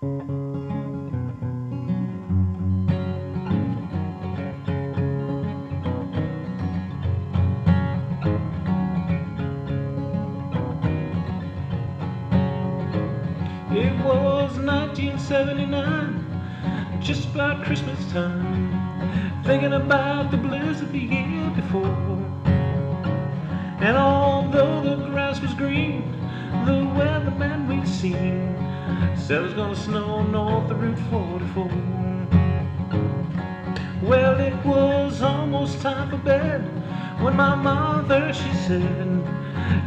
It was 1979, just about Christmas time, thinking about the blizzard the year before. And although the grass was green, the weatherman we'd seen said it was gonna snow north of Route 44. Well, it was almost time for bed when my mother, she said,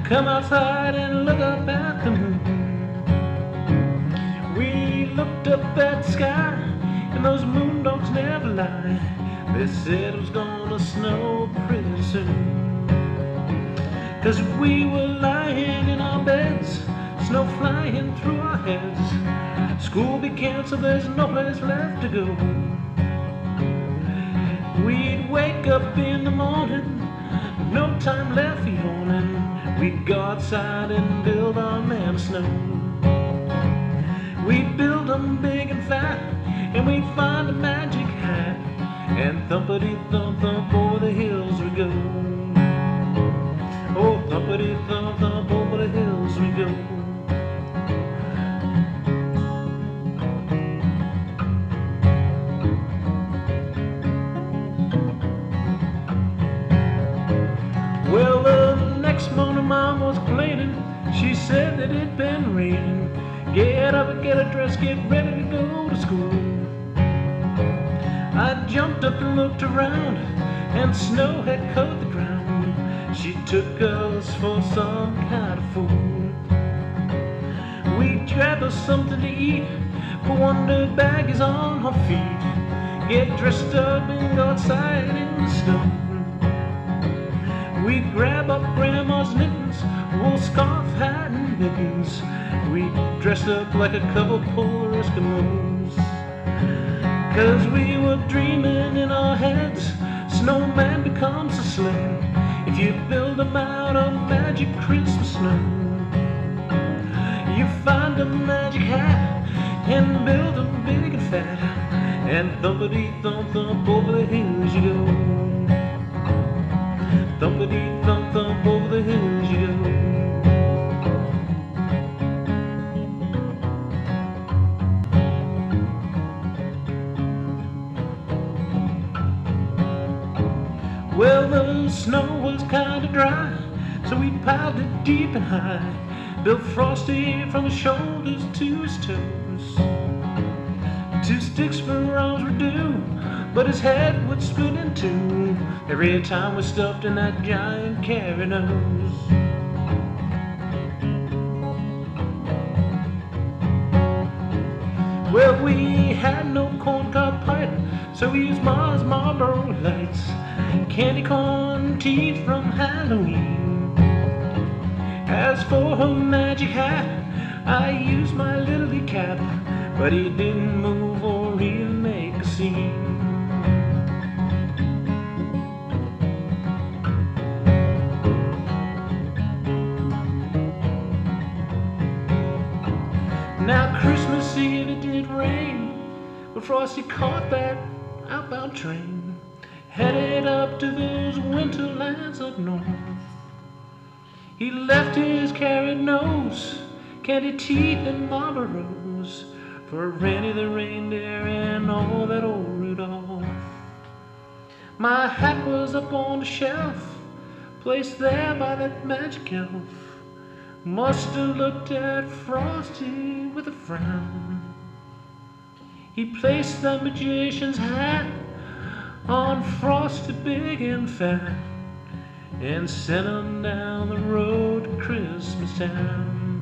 come outside and look up at the moon. We looked up at the sky, and those moon dogs never lie. They said it was gonna snow pretty soon. 'Cause we were lying in our beds, snow flying through our heads. School be canceled, there's no place left to go. We'd wake up in the morning, no time left for yawning. We'd go outside and build our man of snow. We'd build them big and fat, and we'd find a magic hat, and thumpity-thump-thump over the hills we go. Oh, thumpity-thump-thump over the hills we go. Well, the next morning Mom was complaining. She said that it'd been raining. Get up and get a dress, get ready to go to school. I jumped up and looked around, and snow had covered the ground. She took us for some kind of fool. We grabbed us something to eat, put wonder baggies on her feet, get dressed up and go outside in the snow. We grab up Grandma's mittens, wool scarf, hat, and mittens. We dressed up like a couple polar Eskimos. 'Cause we were dreaming in our heads, snowman becomes a sleigh if you build them out of magic Christmas snow. You find a magic hat and build them big and fat, and thumpity-thump-thump over the hills you go. Thumpity-thump-thump over the hills you go. Well, the snow was kinda dry, so we piled it deep and high, built Frosty from his shoulders to his toes. 2 sticks for arms would do, but his head would split in two every time we stuffed in that giant carry nose. Well, we had no corncob pipe, so we used Ma's Marlboro lights, candy corn teeth from Halloween. As for her magic hat, I used my Lily cap, but he didn't move or even make a scene. Now Christmas Eve it did rain, but Frosty caught that outbound train, headed up to those winter lands up north. He left his carrot nose, candy teeth, and Marlboros for Rennie the reindeer and all that old Rudolph. My hat was up on the shelf, placed there by that magic elf. Must have looked at Frosty with a frown. He placed the magician's hat on Frosty big and fat, and sent him down the road to Christmas Town.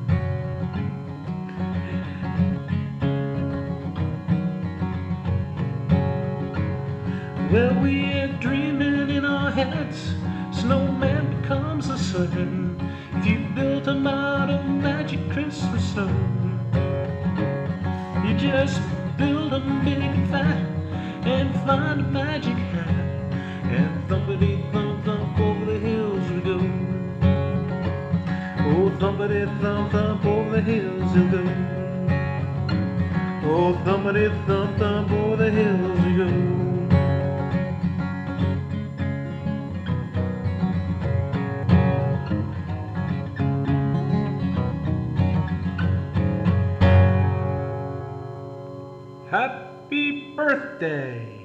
Well, we're dreaming in our heads, snowman becomes a sleigh if you built him out of magic Christmas snow. You just build him big and fat and find a magic hat, and thumpity-thump-thump over the hills we go. Oh, thumpity-thump-thump over the hills we go. Oh, thumpity thump thump o'er the hills we go. Happy birthday!